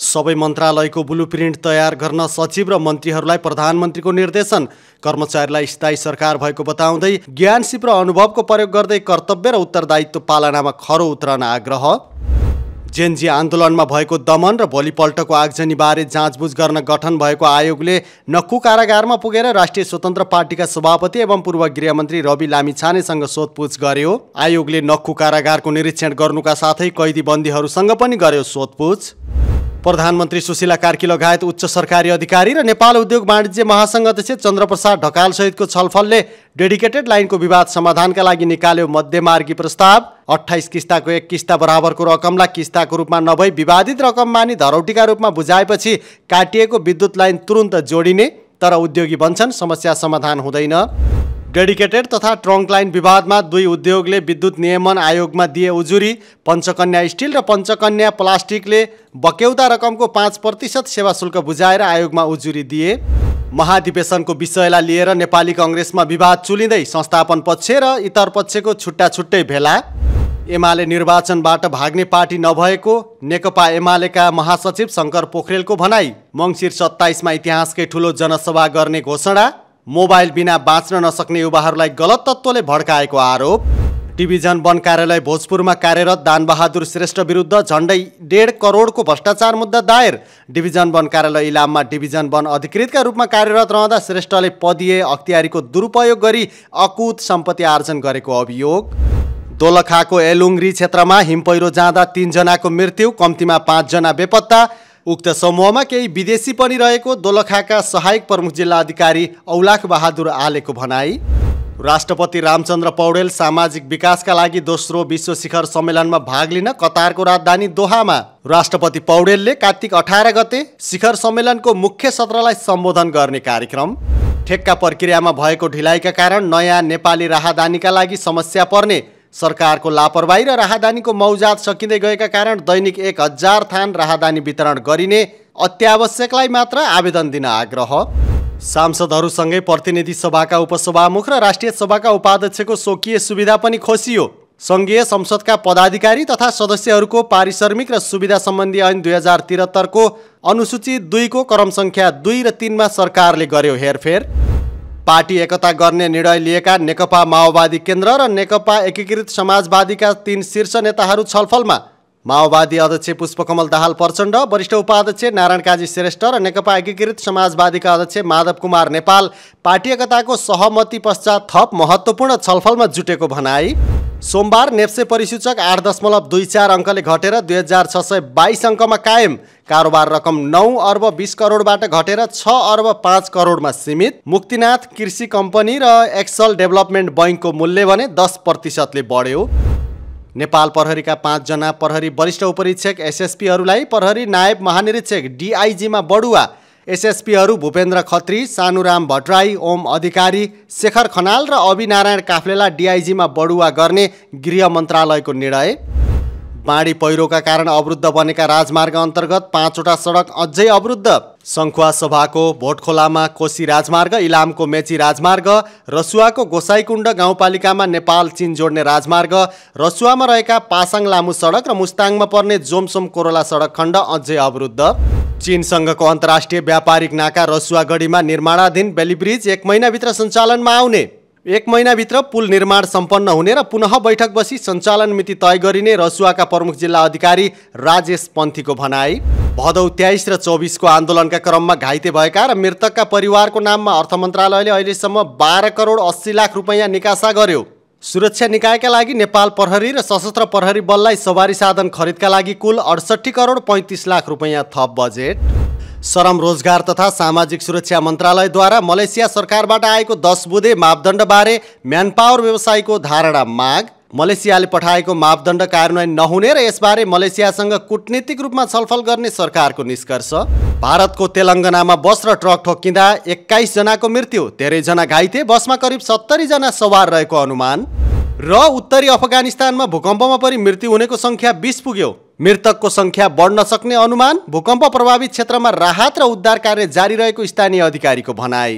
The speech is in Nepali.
सबै मन्त्रालयको ब्लुप्रिन्ट तयार गर्न सचिव र मन्त्रीहरूलाई प्रधानमन्त्रीको निर्देशन। कर्मचारीलाई स्थायी सरकार भएको बताउँदै ज्ञानसिप र अनुभवको प्रयोग गर्दै कर्तव्य र उत्तरदायित्व पालनामा खरो उत्रन आग्रह। जेनजी आन्दोलनमा भएको दमन र भोलिपल्टको आगजनीबारे जाँचबुझ गर्न गठन भएको आयोगले नक्कु कारागारमा पुगेर राष्ट्रिय स्वतन्त्र पार्टीका सभापति एवं पूर्व गृहमन्त्री रवि लामिछानेसँग सोधपुछ गर्यो। आयोगले नक्कु कारागारको निरीक्षण गर्नुका साथै कैदी बन्दीहरूसँग पनि गर्यो सोधपुछ। प्रधानमन्त्री सुशीला कार्की लगायत उच्च सरकारी अधिकारी र नेपाल उद्योग वाणिज्य महासङ्घ अध्यक्ष चन्द्रप्रसाद ढकाल सहितको छलफलले डेडिकेटेड लाइनको विवाद समाधानका लागि निकाल्यो मध्यमार्गी प्रस्ताव। 28 किस्ताको एक किस्ता बराबरको रकमलाई किस्ताको रूपमा नभई विवादित रकम मानी धरौटीका रूपमा बुझाएपछि काटिएको विद्युत लाइन तुरुन्त जोडिने, तर उद्योगी भन्छन् समस्या समाधान हुँदैन। डेडिकेटेड तथा ट्रङ्क लाइन विवादमा दुई उद्योगले विद्युत नियमन आयोगमा दिए उजुरी। पञ्चकन्या स्टिल र पञ्चकन्या प्लास्टिकले बक्यौता रकमको 5% सेवा शुल्क बुझाएर आयोगमा उजुरी दिए। महाधिवेशनको विषयलाई लिएर नेपाली कङ्ग्रेसमा विवाद चुलिँदै संस्थापन पक्ष र इतर पक्षको छुट्टा छुट्टै भेला। एमाले निर्वाचनबाट भाग्ने पार्टी नभएको नेकपा एमालेका महासचिव शङ्कर पोखरेलको भनाई। मङ्सिर 27 इतिहासकै ठुलो जनसभा गर्ने घोषणा। मोबाइल बिना बाँच्न नसक्ने युवाहरूलाई गलत तत्त्वले भड्काएको आरोप। डिभिजन वन कार्यालय भोजपुरमा कार्यरत दानबहादुर श्रेष्ठ विरुद्ध झन्डै 1.5 करोडको भ्रष्टाचार मुद्दा दायर। डिभिजन वन कार्यालय इलाममा डिभिजन वन अधिकृतका रूपमा कार्यरत रहँदा श्रेष्ठले पदीय अख्तियारीको दुरुपयोग गरी अकुत सम्पत्ति आर्जन गरेको अभियोग। दोलखाको एलुङ्ग्री क्षेत्रमा हिमपैह्रो जाँदा 3 जनाको मृत्यु, कम्तीमा 5 जना बेपत्ता। उक्त समूहमा केही विदेशी पनि रहेको दोलखाका सहायक प्रमुख जिल्ला अधिकारी औलाख बहादुर आलेको भनाई। राष्ट्रपति रामचन्द्र पौडेल सामाजिक विकासका लागि दोस्रो विश्व शिखर सम्मेलनमा भाग लिन कतारको राजधानी दोहामा। राष्ट्रपति पौडेलले कार्तिक 18 गते शिखर सम्मेलनको मुख्य सत्रलाई सम्बोधन गर्ने कार्यक्रम। ठेक्का प्रक्रियामा भएको ढिलाइका कारण नयाँ नेपाली राहदानीका लागि समस्या पर्ने। सरकारको लापरवाही र राहदानीको मौजात सकिँदै गएका कारण दैनिक 1000 थान राहदानी वितरण गरिने, अत्यावश्यकलाई मात्र आवेदन दिन आग्रह। सांसदहरूसँगै प्रतिनिधि सभाका उपसभामुख र राष्ट्रिय सभाका उपाध्यक्षको स्वकीय सुविधा पनि खोसियो। सङ्घीय संसदका पदाधिकारी तथा सदस्यहरूको पारिश्रमिक र सुविधा सम्बन्धी ऐन 2073 को अनुसूची 2 को क्रम सङ्ख्या 2 र 3 मा सरकारले गर्यो हेरफेर। पार्टी एकता गर्ने निर्णय लिएका नेकपा माओवादी केन्द्र र नेकपा एकीकृत समाजवादीका 3 शीर्ष नेताहरू छलफलमा। माओवादी अध्यक्ष पुष्पकमल दाहाल प्रचण्ड, वरिष्ठ उपाध्यक्ष नारायण काजी श्रेष्ठ र नेकपा एकीकृत समाजवादीका अध्यक्ष माधव कुमार नेपाल पार्टी एकताको सहमति पश्चात थप महत्त्वपूर्ण छलफलमा जुटेको भनाई। सोमबार नेप्से परिसूचक 8.24 अङ्कले घटेर 2622 अङ्कमा कायम। कारोबार रकम 9 अर्ब 20 करोडबाट घटेर 6 अर्ब 5 करोडमा सीमित। मुक्तिनाथ कृषि कम्पनी र एक्सल डेभलपमेन्ट बैङ्कको मूल्य भने 10% ले बढ्यो। नेपाल प्रहरीका 5 जना प्रहरी वरिष्ठ उपरीक्षक एसएसपीहरूलाई प्रहरी नायब महानिरीक्षक डिआइजीमा बढुवा। एसएसपीहरू भूपेन्द्र खत्री, सानुराम भट्टराई, ओम अधिकारी, शेखर खनाल र अभिनारायण काफ्लेलाई डिआइजीमा बढुवा गर्ने गृह मन्त्रालयको निर्णय। बाढी पहिरोका कारण अवरुद्ध बनेका राजमार्ग अन्तर्गत 5 वटा सडक अझै अवरुद्ध। सङ्खुवा सभाको भोटखोलामा कोशी राजमार्ग, इलामको मेची राजमार्ग, रसुवाको गोसाईकुण्ड गाउँपालिकामा नेपाल चीन जोड्ने राजमार्ग, रसुवामा रहेका पासाङ लामु सडक र मुस्ताङमा पर्ने जोमसोम कोरोला सडक खण्ड अझै अवरुद्ध। चीनसँगको अन्तर्राष्ट्रिय व्यापारिक नाका रसुवागढीमा निर्माणाधीन बेली ब्रिज 1 महिनाभित्र सञ्चालनमा आउने। 1 महिनाभित्र पुल निर्माण सम्पन्न हुने र पुनः बैठक बसी सञ्चालन मिति तय गरिने रसुवाका प्रमुख जिल्ला अधिकारी राजेश पन्थीको भनाई। भदौ 23 र 24 को आन्दोलनका क्रममा घाइते भएका र मृतकका परिवारको नाममा अर्थ मन्त्रालयले अहिलेसम्म 12 करोड 80 लाख रुपैयाँ निकासा गर्यो। सुरक्षा निकायका लागि नेपाल प्रहरी र सशस्त्र प्रहरी बललाई सवारी साधन खरिदका लागि कुल 68 करोड 35 लाख रुपैयाँ थप बजेट। श्रम रोजगार तथा सामाजिक सुरक्षा मन्त्रालयद्वारा मलेसिया सरकारबाट आएको 10 बुँदे मापदण्डबारे म्यानपावर व्यवसायीको धारणा माग। मलेसियाले पठाएको मापदण्ड कार्यान्वयन नहुने र यसबारे मलेसियासँग कूटनीतिक रूपमा छलफल गर्ने सरकारको निष्कर्ष। भारतको तेलङ्गानामा बस र ट्रक ठोक्किँदा 21 जनाको मृत्यु, धेरै जना घाइते, बसमा करिब 70 जना सवार रहेको अनुमान। र उत्तरी अफगानिस्तानमा भूकम्पमा परि मृत्यु हुनेको सङ्ख्या 20 पुग्यो। मृतकको सङ्ख्या बढ्न सक्ने अनुमान। भूकम्प प्रभावित क्षेत्रमा राहत र उद्धार कार्य जारी रहेको स्थानीय अधिकारीको भनाई।